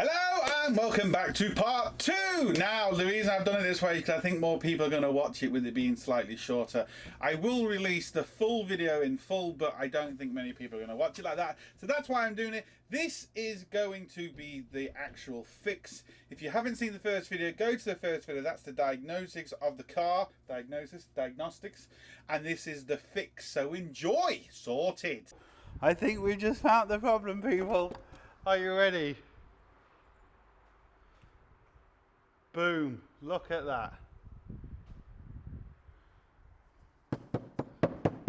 Hello and welcome back to part 2. Now the reason I've done it this way is because I think more people are going to watch it with it being slightly shorter. I will release the full video in full, but I don't think many people are going to watch it like that. So that's why I'm doing it. This is going to be the actual fix. If you haven't seen the first video, go to the first video. That's the diagnostics of the car. Diagnostics. And this is the fix. So enjoy. Sorted. I think we just found the problem, people. Are you ready? Boom, look at that.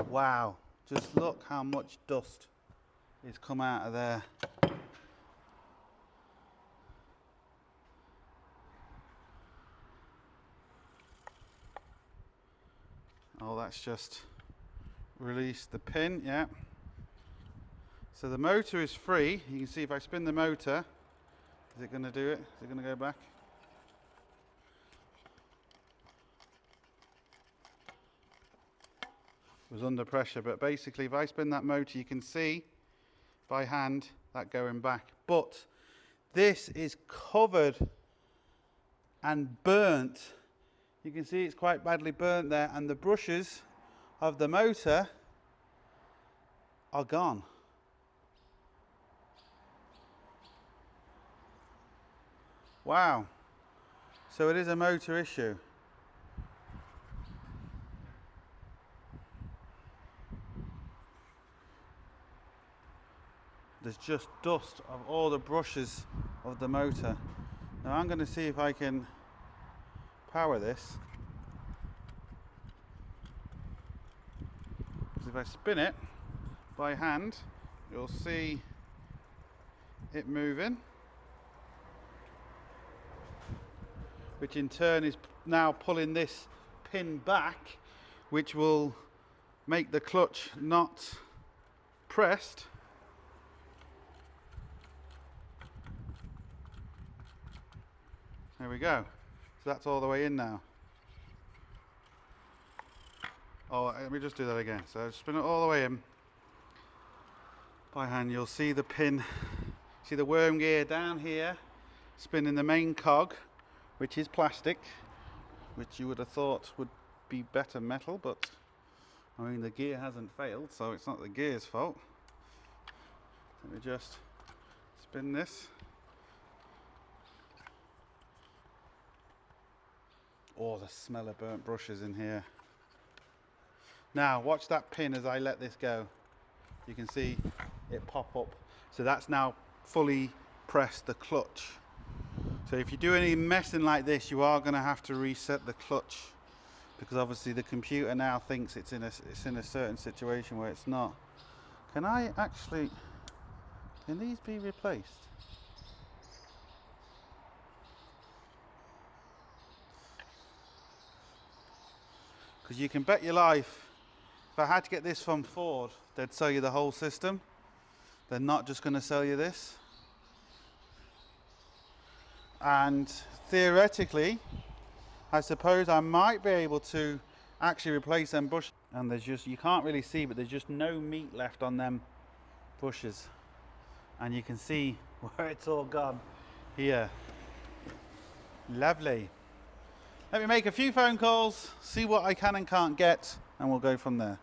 Wow, just look how much dust has come out of there. Oh, that's just released the pin, yeah. So the motor is free. You can see if I spin the motor, is it going to do it? Is it going to go back? Was under pressure, but basically if I spin that motor you can see by hand that going back, but this is covered and burnt. You can see it's quite badly burnt there, and the brushes of the motor are gone. Wow, so it is a motor issue. There's just dust of all the brushes of the motor. Now I'm going to see if I can power this. Because if I spin it by hand, you'll see it moving, which in turn is now pulling this pin back, which will make the clutch not pressed. There we go. So that's all the way in now. Oh, let me just do that again. So spin it all the way in by hand. You'll see the pin, see the worm gear down here, spinning the main cog, which is plastic, which you would have thought would be better metal, but I mean the gear hasn't failed, so it's not the gear's fault. Let me just spin this. Oh, the smell of burnt brushes in here. Now watch that pin as I let this go. You can see it pop up. So that's now fully pressed the clutch. So if you do any messing like this, you are going to have to reset the clutch, because obviously the computer now thinks it's in a certain situation where it's not. Can these be replaced? Because you can bet your life, if I had to get this from Ford, they'd sell you the whole system. They're not just going to sell you this. And theoretically, I suppose I might be able to actually replace them bushes. And there's just, you can't really see, but there's just no meat left on them bushes. And you can see where it's all gone here. Lovely. Let me make a few phone calls, see what I can and can't get, and we'll go from there.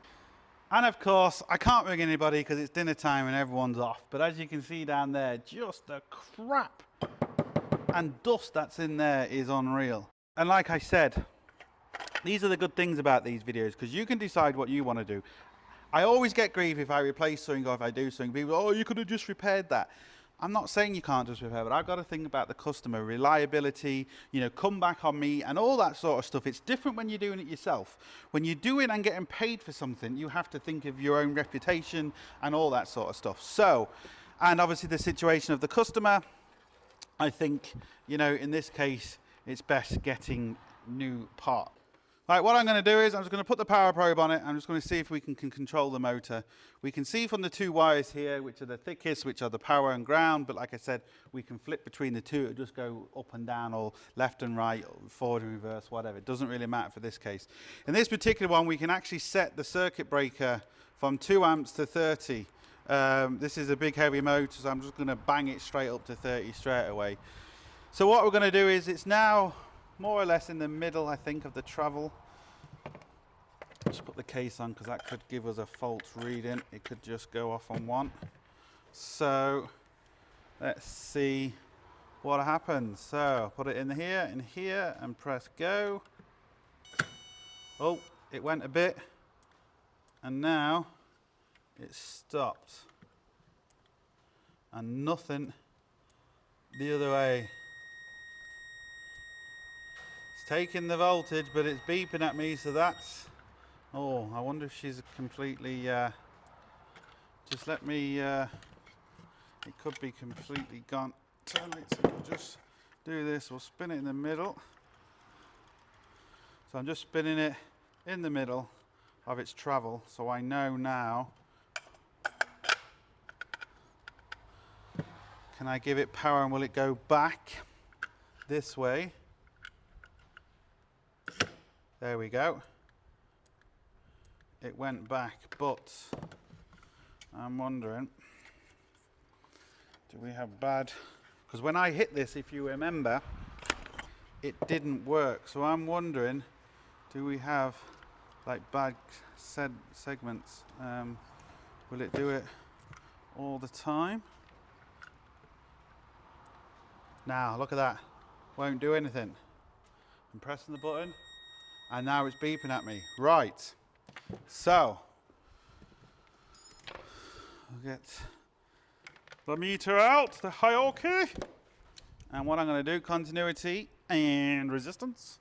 And of course, I can't ring anybody because it's dinner time and everyone's off. But as you can see down there, just the crap and dust that's in there is unreal. And like I said, these are the good things about these videos, because you can decide what you want to do. I always get grief if I replace something or if I do something. People, oh, you could have just repaired that. I'm not saying you can't just repair, but I've got to think about the customer, reliability, you know, come back on me and all that sort of stuff. It's different when you're doing it yourself. When you're doing and getting paid for something, you have to think of your own reputation and all that sort of stuff. So, and obviously the situation of the customer, I think, you know, in this case, it's best getting new part. Right, what I'm going to do is I'm just going to put the power probe on it. I'm just going to see if we can control the motor. We can see from the two wires here, which are the thickest, which are the power and ground. But like I said, we can flip between the two. It'll just go up and down or left and right, or forward and reverse, whatever. It doesn't really matter for this case. In this particular one, we can actually set the circuit breaker from 2 amps to 30. This is a big heavy motor, so I'm just going to bang it straight up to 30 straight away. So what we're going to do is, it's now more or less in the middle, I think, of the travel. Just put the case on because that could give us a false reading. It could just go off on one. So let's see what happens. So put it in here, and press go. Oh, it went a bit, and now it stopped, and nothing the other way. It's taking the voltage, but it's beeping at me, so that's, oh, I wonder if she's completely, just let me, it could be completely gone. Turn it, so we'll just do this, we'll spin it in the middle. So I'm just spinning it in the middle of its travel, so I know now. Can I give it power and will it go back this way? There we go. It went back, but I'm wondering, do we have bad? Because when I hit this, if you remember, it didn't work. So I'm wondering, do we have like bad segments? Will it do it all the time? Now, look at that. Won't do anything. I'm pressing the button, and now it's beeping at me. Right. So, we'll get the meter out, the Hioki. And what I'm going to do, continuity and resistance.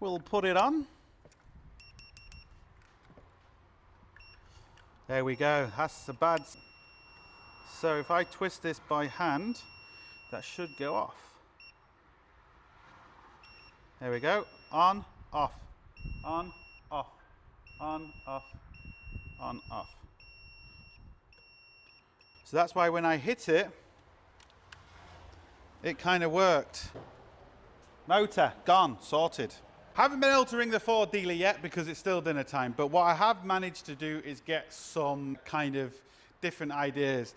We'll put it on. There we go. That's the bad. So if I twist this by hand, that should go off. There we go. On, off, on, off, on, off, on, off. So that's why when I hit it, it kind of worked. Motor, gone, sorted. Haven't been able to ring the Ford dealer yet because it's still dinner time, but what I have managed to do is get some kind of different ideas.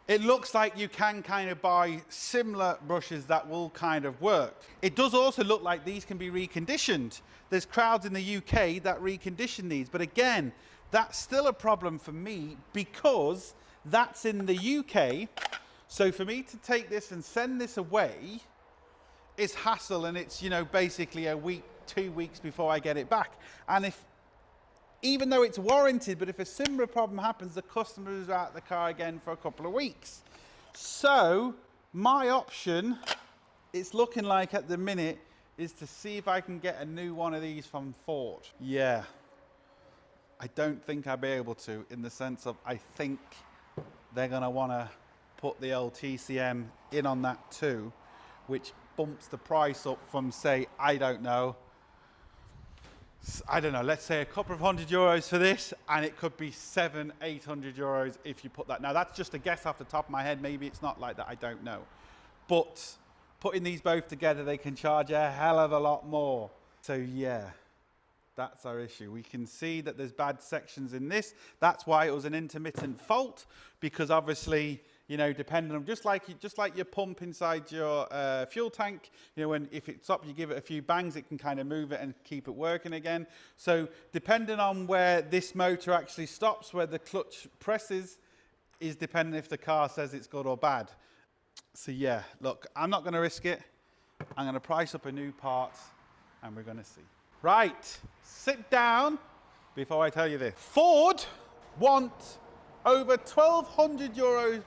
It looks like you can kind of buy similar brushes that will kind of work. It does also look like these can be reconditioned. There's crowds in the UK that recondition these, but again, that's still a problem for me because that's in the UK. So for me to take this and send this away is hassle, and it's, you know, basically a week, 2 weeks before I get it back. And if, even though it's warranted, but if a similar problem happens, the customer is out the car again for a couple of weeks. So my option, it's looking like at the minute, is to see if I can get a new one of these from Ford. Yeah, I don't think I'll be able to, in the sense of I think they're gonna wanna put the old TCM in on that too, which bumps the price up from, say, I don't know, let's say a couple of €100 for this, and it could be 700-800 euros if you put that. Now that's just a guess off the top of my head. Maybe it's not like that, I don't know. But putting these both together, they can charge a hell of a lot more. So yeah, that's our issue. We can see that there's bad sections in this. That's why it was an intermittent fault, because obviously, you know, depending on, just like your pump inside your fuel tank, you know, if it stops, you give it a few bangs, it can kind of move it and keep it working again. So depending on where this motor actually stops, where the clutch presses, is depending if the car says it's good or bad. So yeah, look, I'm not going to risk it. I'm going to price up a new part, and we're going to see. Right, sit down before I tell you this. Ford want over 1,200 euros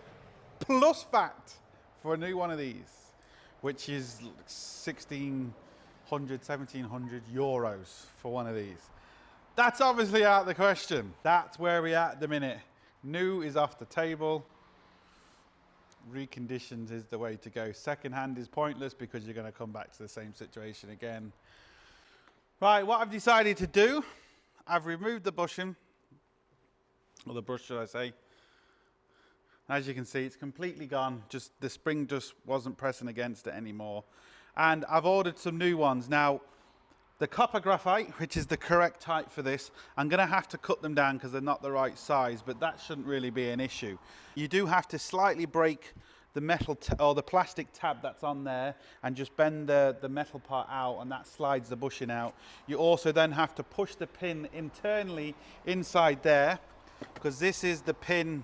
plus VAT for a new one of these, which is 1,600, 1,700 euros for one of these. That's obviously out of the question. That's where we're at the minute. New is off the table. Reconditioned is the way to go. Second-hand is pointless because you're going to come back to the same situation again. Right, what I've decided to do, I've removed the bushing, or the brush should I say. As you can see, it's completely gone. Just the spring just wasn't pressing against it anymore. And I've ordered some new ones. Now, The copper graphite, which is the correct type for this, I'm going to have to cut them down because they're not the right size, but that shouldn't really be an issue. You do have to slightly break the metal or the plastic tab that's on there and just bend the metal part out, and that slides the bushing out. You also then have to push the pin internally inside there, because this is the pin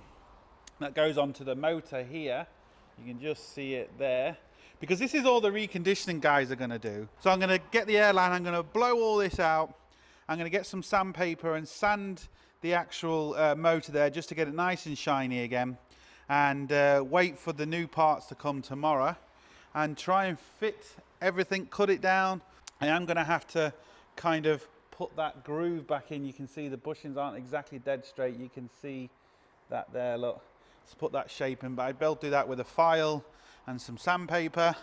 that goes onto the motor here. You can just see it there. Because this is all the reconditioning guys are going to do. So I'm going to get the airline, I'm going to blow all this out. I'm going to get some sandpaper and sand the actual motor there just to get it nice and shiny again. And wait for the new parts to come tomorrow. And try and fit everything, cut it down. I am going to have to kind of put that groove back in. You can see the bushings aren't exactly dead straight. You can see that there, look. Let's put that shape in. But I'd be able to do that with a file and some sandpaper.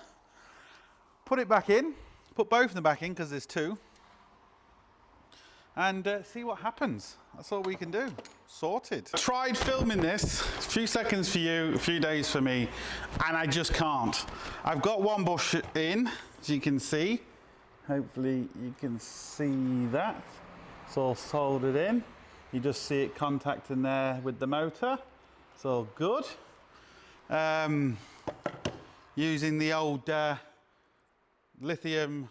Put it back in, put both of them back in because there's two, and see what happens. That's all we can do. Sorted. Tried filming this, a few seconds for you, a few days for me, and I just can't. I've got one bush in, as you can see. Hopefully you can see that. It's all soldered in. You just see it contacting there with the motor. It's all good. Using the old lithium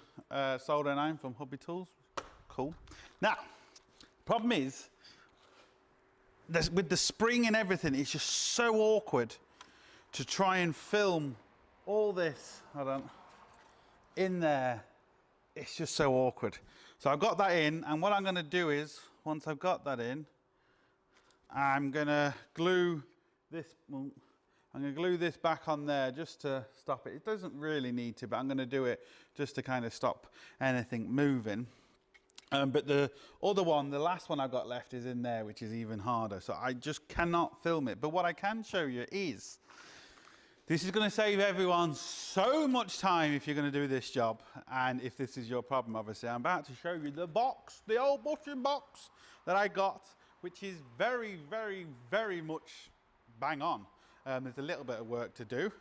soldering iron from Hubitools. Cool. Now, problem is, with the spring and everything, it's just so awkward to try and film all this, in there. It's just so awkward. So I've got that in, and what I'm going to do is, once I've got that in, I'm going to glue this. I'm going to glue this back on there just to stop it. It doesn't really need to, but I'm going to do it just to kind of stop anything moving. But the other one, the last one I've got left, is in there, which is even harder. So I just cannot film it. But what I can show you is, this is going to save everyone so much time if you're going to do this job. And if this is your problem, obviously, I'm about to show you the box, the old bushing box that I got, which is very, very, very much bang on. There's a little bit of work to do,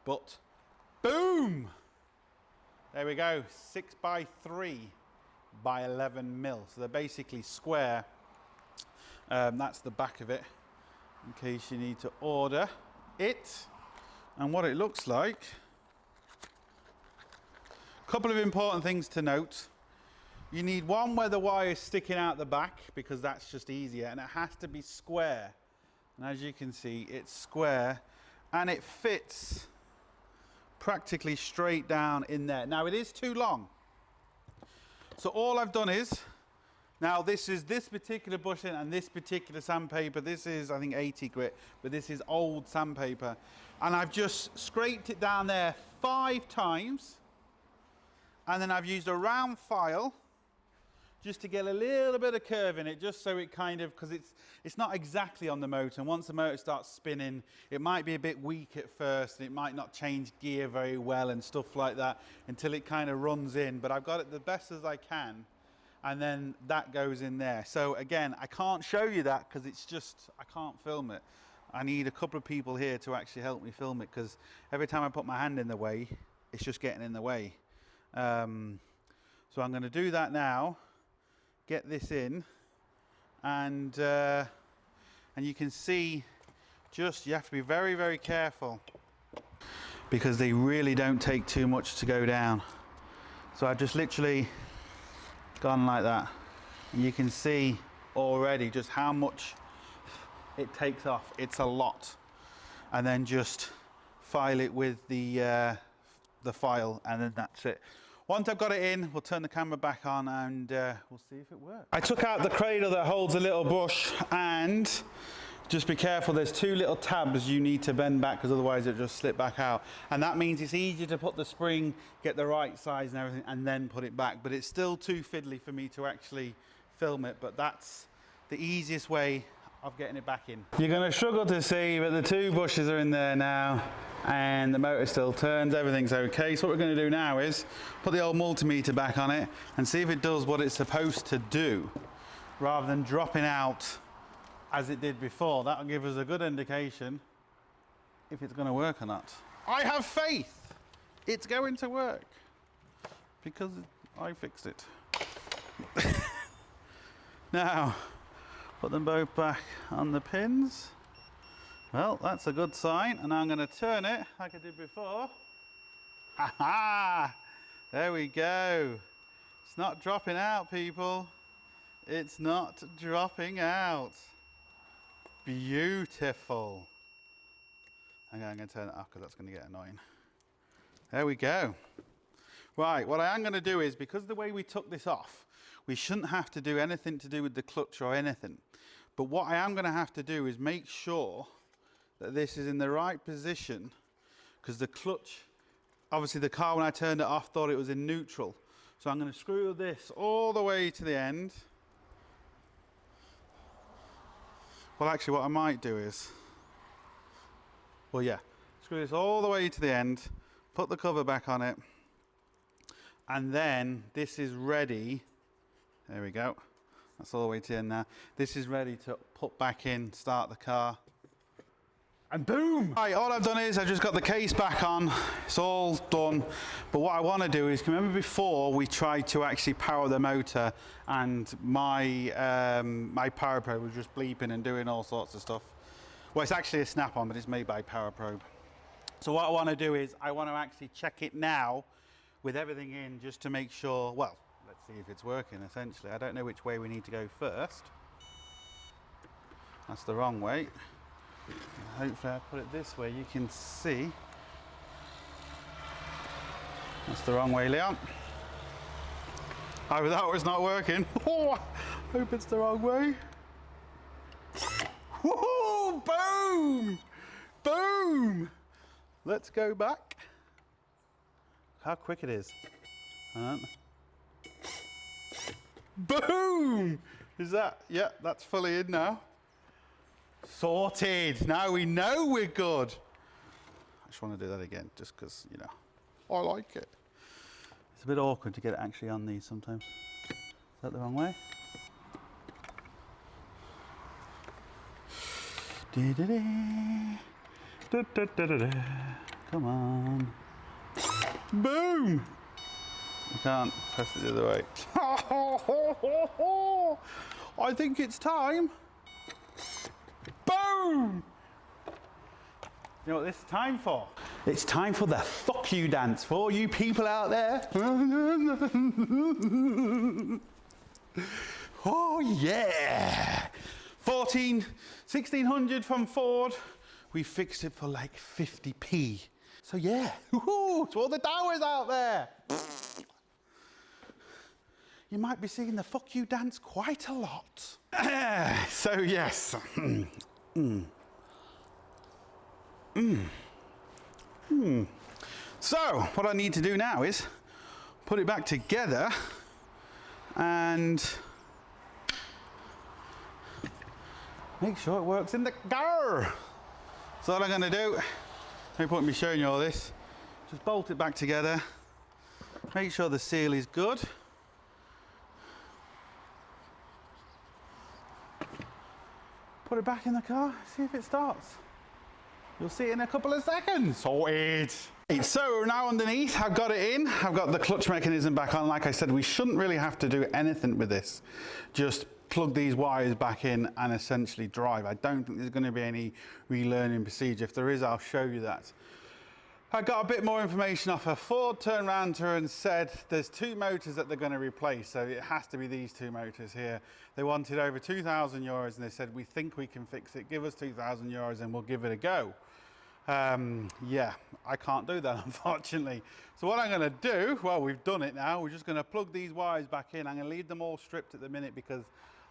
but boom! There we go, 6 by 3 by 11 mil. So they're basically square. That's the back of it, in case you need to order it. And what it looks like. A couple of important things to note. You need one where the wire is sticking out the back, because that's just easier, and it has to be square. And as you can see, it's square and it fits practically straight down in there. Now it is too long. So all I've done is, now this is this particular bushing and this particular sandpaper. This is, I think, 80 grit, but this is old sandpaper. And I've just scraped it down there 5 times. And then I've used a round file just to get a little bit of curve in it, just so it kind of, because it's not exactly on the motor, and once the motor starts spinning, it might be a bit weak at first, and it might not change gear very well and stuff like that until it kind of runs in, but I've got it the best as I can, and then that goes in there. So again, I can't show you that because it's just, I can't film it. I need a couple of people here to actually help me film it, because every time I put my hand in the way, it's just getting in the way. So I'm going to do that now. Get this in, and you can see, just, you have to be very, very careful, because they really don't take too much to go down. So I've just literally gone like that, and you can see already just how much it takes off. It's a lot. And then just file it with the file, and then that's it. Once I've got it in, we'll turn the camera back on, and we'll see if it works. I took out the cradle that holds a little bush, and just be careful, there's 2 little tabs you need to bend back, because otherwise it'll just slip back out. And that means it's easier to put the spring, get the right size and everything, and then put it back. But it's still too fiddly for me to actually film it, but that's the easiest way of getting it back in. You're going to struggle to see, but the 2 bushes are in there now, and the motor still turns, everything's okay. So what we're going to do now is put the old multimeter back on it and see if it does what it's supposed to do, rather than dropping out as it did before. That'll give us a good indication if it's going to work or not. I have faith it's going to work, because I fixed it. Now, put them both back on the pins. Well, that's a good sign, and I'm going to turn it like I did before. Ha ha! There we go. It's not dropping out, people. It's not dropping out. Beautiful. Okay, I'm going to turn it off because that's going to get annoying. There we go. Right, what I am going to do is, because the way we took this off, we shouldn't have to do anything to do with the clutch or anything. But what I am going to have to do is make sure that this is in the right position, because the clutch, obviously the car when I turned it off thought it was in neutral. So I'm going to screw this all the way to the end. Well, actually what I might do is, well yeah, screw this all the way to the end, put the cover back on it, and then this is ready. There we go. That's all the way to the end now. This is ready to put back in, start the car. And boom! Right, all I've done is I've just got the case back on. It's all done. But what I want to do is, remember before we tried to actually power the motor and my my power probe was just bleeping and doing all sorts of stuff. Well, it's actually a snap-on, but it's made by Power Probe. So what I want to do is I want to actually check it now with everything in, just to make sure, well, let's see if it's working essentially. I don't know which way we need to go first. That's the wrong way. Hopefully I put it this way, you can see. That's the wrong way, Leon. Oh, that was not working. Oh, I hope it's the wrong way. Woohoo! Boom! Boom! Let's go back. How quick it is. Boom! Is that, yeah, that's fully in now. Sorted. Now we know we're good. I just want to do that again, just because, you know, I like it. It's a bit awkward to get it actually on these sometimes. Is that the wrong way? Come on. Boom! You can't press it the other way. I think it's time. Boom! You know what this is time for? It's time for the fuck you dance for all you people out there. Oh yeah! 1600 from Ford. We fixed it for like 50p. So yeah, to all the towers out there. You might be seeing the fuck you dance quite a lot. So yes. So what I need to do now is put it back together and make sure it works in the car. So what I'm going to do, no point me showing you all this, just bolt it back together, make sure the seal is good. Put it back in the car, see if it starts. You'll see it in a couple of seconds. Sorted. So now underneath, I've got it in. I've got the clutch mechanism back on. Like I said, we shouldn't really have to do anything with this. Just plug these wires back in and essentially drive. I don't think there's going to be any relearning procedure. If there is, I'll show you that. I got a bit more information off her. Ford turned around to her and said there's two motors that they're going to replace, so it has to be these two motors here. They wanted over 2,000 euros and they said, we think we can fix it, give us 2,000 euros and we'll give it a go. Yeah, I can't do that unfortunately. So what I'm going to do, well, we've done it now, we're just going to plug these wires back in. I'm going to leave them all stripped at the minute because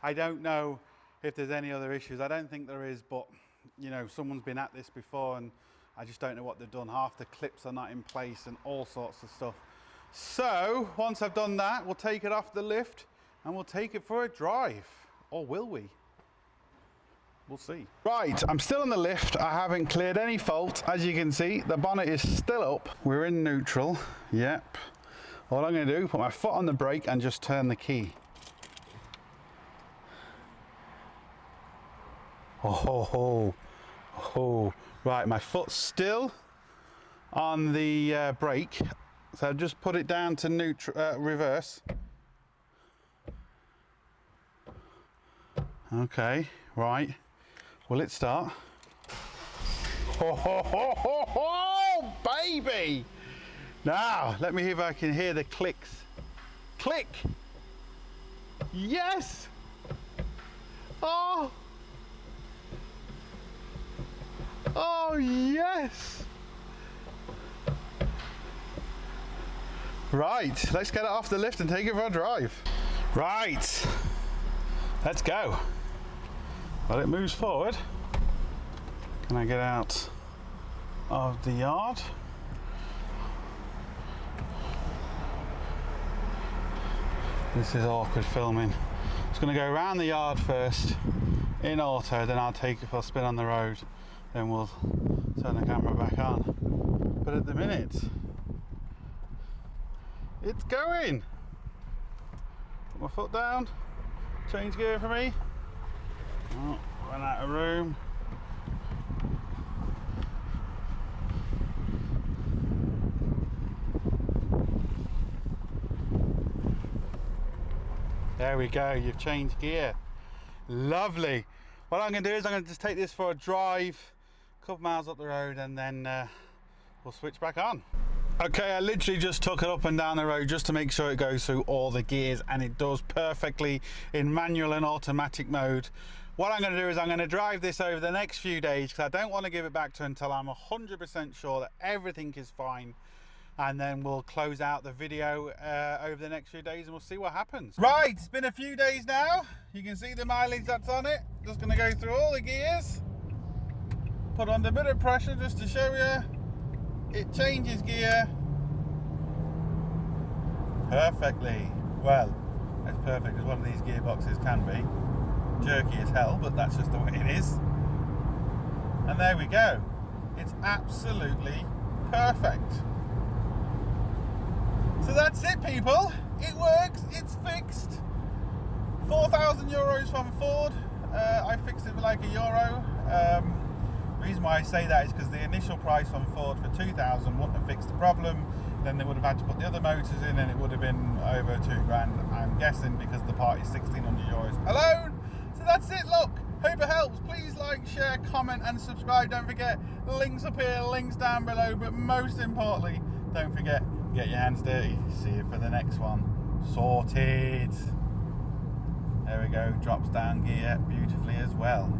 I don't know if there's any other issues. I don't think there is, but you know, someone's been at this before and I just don't know what they've done. Half the clips are not in place and all sorts of stuff. So once I've done that, we'll take it off the lift and we'll take it for a drive. Or will we? We'll see. Right, I'm still in the lift. I haven't cleared any fault. As you can see, the bonnet is still up. We're in neutral. Yep. All I'm going to do, put my foot on the brake and just turn the key. Oh. Right, my foot's still on the brake, so I've just put it down to neutral, reverse. Okay, right. Will it start? Ho, ho, ho, ho, ho, baby! Now, let me see if I can hear the clicks. Click! Yes! Oh! Oh, yes! Right, let's get it off the lift and take it for a drive. Right, let's go. Well, it moves forward. Can I get out of the yard? This is awkward filming. It's going to go around the yard first in auto, then I'll take it for a spin on the road, then we'll turn the camera back on. But at the minute, it's going. Put my foot down, change gear for me. Oh, run out of room. There we go, you've changed gear. Lovely. What I'm going to do is I'm going to just take this for a drive, a couple miles up the road, and then we'll switch back on. Okay, I literally just took it up and down the road just to make sure it goes through all the gears, and it does perfectly in manual and automatic mode. What I'm going to do is I'm going to drive this over the next few days because I don't want to give it back to until I'm 100% sure that everything is fine. And then we'll close out the video over the next few days and we'll see what happens. Right, it's been a few days now. You can see the mileage that's on it. Just going to go through all the gears. Put under a bit of pressure just to show you. It changes gear perfectly. Well, as perfect as one of these gearboxes can be. Jerky as hell, but that's just the way it is. And there we go. It's absolutely perfect. So that's it, people. It works, it's fixed. 4,000 euros from Ford. I fixed it for like €1. The reason why I say that is because the initial price from Ford for 2,000 wouldn't have fixed the problem. Then they would have had to put the other motors in and it would have been over 2 grand, I'm guessing, because the part is 1,600 euros alone. So that's it, look. Hope it helps. Please like, share, comment and subscribe. Don't forget, links up here, links down below, but most importantly, don't forget, get your hands dirty. See you for the next one. Sorted. There we go, drops down gear beautifully as well.